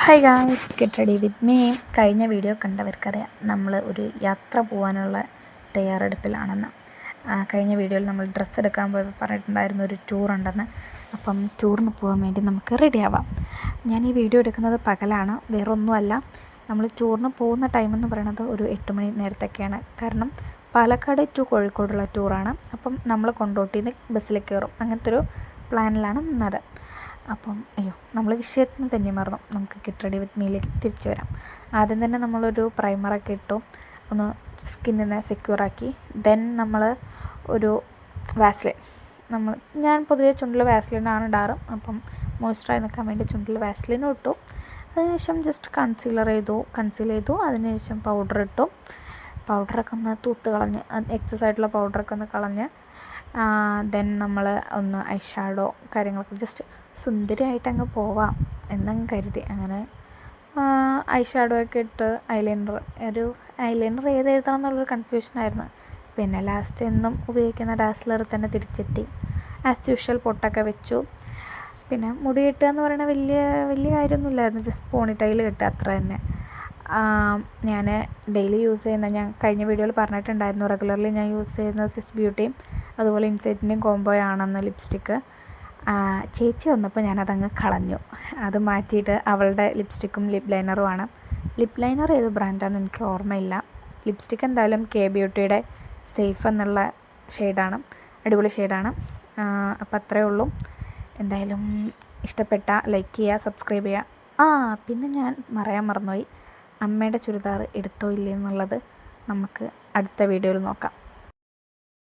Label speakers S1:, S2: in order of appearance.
S1: Hi guys, get ready with me. കഴിഞ്ഞ video കണ്ടവർക്കറിയാം നമ്മൾ ഒരു യാത്ര പോകാനുള്ള തയ്യാറെടുപ്പിലാണെന്ന്. കഴിഞ്ഞ വീഡിയോയിൽ നമ്മൾ ഡ്രസ്സ് എടുക്കാൻ പോയപ്പോൾ പറഞ്ഞിട്ടുണ്ടായിരുന്നു ഒരു ടൂർ ഉണ്ടെന്ന്. അപ്പം ടൂറിന് പോകാൻ വേണ്ടി നമുക്ക് റെഡിയാവാം. ഞാൻ ഈ വീഡിയോ എടുക്കുന്നത് പകലാണ്, വേറൊന്നുമല്ല. നമ്മൾ ടൂറിന് പോകുന്ന ടൈമെന്ന് പറയുന്നത് ഒരു 8 മണി നേരത്തൊക്കെയാണ്. കാരണം പാലക്കാട് ടു കോഴിക്കോടുള്ള ടൂറാണ്. അപ്പം നമ്മൾ കൊണ്ടോട്ടിയിൽ നിന്ന് ബസ്സിൽ കയറും. അങ്ങനത്തെ ഒരു പ്ലാനിലാണ് നിന്നത്. അപ്പം നമ്മൾ വിഷയത്തിന് തന്നെ മറന്നു. നമുക്ക് ഗെറ്റ് റെഡി വിത്ത് മീയിലേക്ക് തിരിച്ചു വരാം. ആദ്യം തന്നെ നമ്മളൊരു പ്രൈമറൊക്കെ ഇട്ടു, ഒന്ന് സ്കിന്നിനെ സെക്യൂറാക്കി. ദെൻ നമ്മൾ ഒരു വാസ്ലിൻ, ഞാൻ പൊതുവേ ചുണ്ടിൽ വാസ്ലിനാണ് ഇടാറ്. അപ്പം മോയ്സ്ചറായി നിൽക്കാൻ വേണ്ടി ചുണ്ടിൽ വാസ്ലിനും ഇട്ടു. അതിനുശേഷം ജസ്റ്റ് കൺസീൽ ചെയ്തു. അതിനുശേഷം പൗഡർ ഇട്ടു. പൗഡറൊക്കെ ഒന്ന് തൂത്ത് കളഞ്ഞ്, എക്സസ് ആയിട്ടുള്ള പൗഡറൊക്കെ ഒന്ന് കളഞ്ഞ് ദെൻ നമ്മൾ ഒന്ന് ഐ ഷാഡോ കാര്യങ്ങളൊക്കെ ജസ്റ്റ് സുന്ദരിയായിട്ട് അങ്ങ് പോവാം എന്നങ്ങ് കരുതി. അങ്ങനെ ഐ ഷാഡോ ഒക്കെ ഇട്ട് ഐലൈനർ ഏത് എഴുതണം എന്നുള്ളൊരു കൺഫ്യൂഷനായിരുന്നു. പിന്നെ ലാസ്റ്റ് എന്നും ഉപയോഗിക്കുന്ന ഡാസ്ലർ തന്നെ തിരിച്ചെത്തി. ആസ് യൂഷ്വൽ പൊട്ടൊക്കെ വെച്ചു. പിന്നെ മുടി കെട്ടുക എന്ന് പറയുന്നത് വലിയ കാര്യമൊന്നുമില്ലായിരുന്നു. ജസ്റ്റ് പോണിറ്റൈൽ കെട്ടുക, അത്ര തന്നെ. ഞാൻ ഡെയിലി യൂസ് ചെയ്യുന്ന, ഞാൻ കഴിഞ്ഞ വീഡിയോയിൽ പറഞ്ഞിട്ടുണ്ടായിരുന്നു, റെഗുലർലി ഞാൻ യൂസ് ചെയ്യുന്നത് സിസ് ബ്യൂട്ടിയും അതുപോലെ ഇൻസൈറ്റിൻ്റെയും കോംബോയാണെന്ന് ലിപ്സ്റ്റിക്ക്. ചേച്ചി വന്നപ്പോൾ ഞാനതങ്ങ് കളഞ്ഞു. അത് മാറ്റിയിട്ട് അവളുടെ ലിപ്സ്റ്റിക്കും ലിപ് ലൈനറുമാണ്. ലിപ് ലൈനർ ഏത് ബ്രാൻഡാണെന്ന് എനിക്ക് ഓർമ്മയില്ല. ലിപ്സ്റ്റിക്ക് എന്തായാലും കെ ബ്യൂട്ടിയുടെ സേഫ് എന്നുള്ള ഷെയ്ഡാണ്, അടിപൊളി ഷെയ്ഡാണ്. അപ്പോൾ അത്രയേ ഉള്ളൂ. എന്തായാലും ഇഷ്ടപ്പെട്ട ലൈക്ക് ചെയ്യുക, സബ്സ്ക്രൈബ് ചെയ്യുക. പിന്നെ ഞാൻ മറന്നുപോയി, അമ്മയുടെ ചുരിദാർ എടുത്തോ ഇല്ലേ എന്നുള്ളത് നമുക്ക് അടുത്ത വീഡിയോയിൽ നോക്കാം.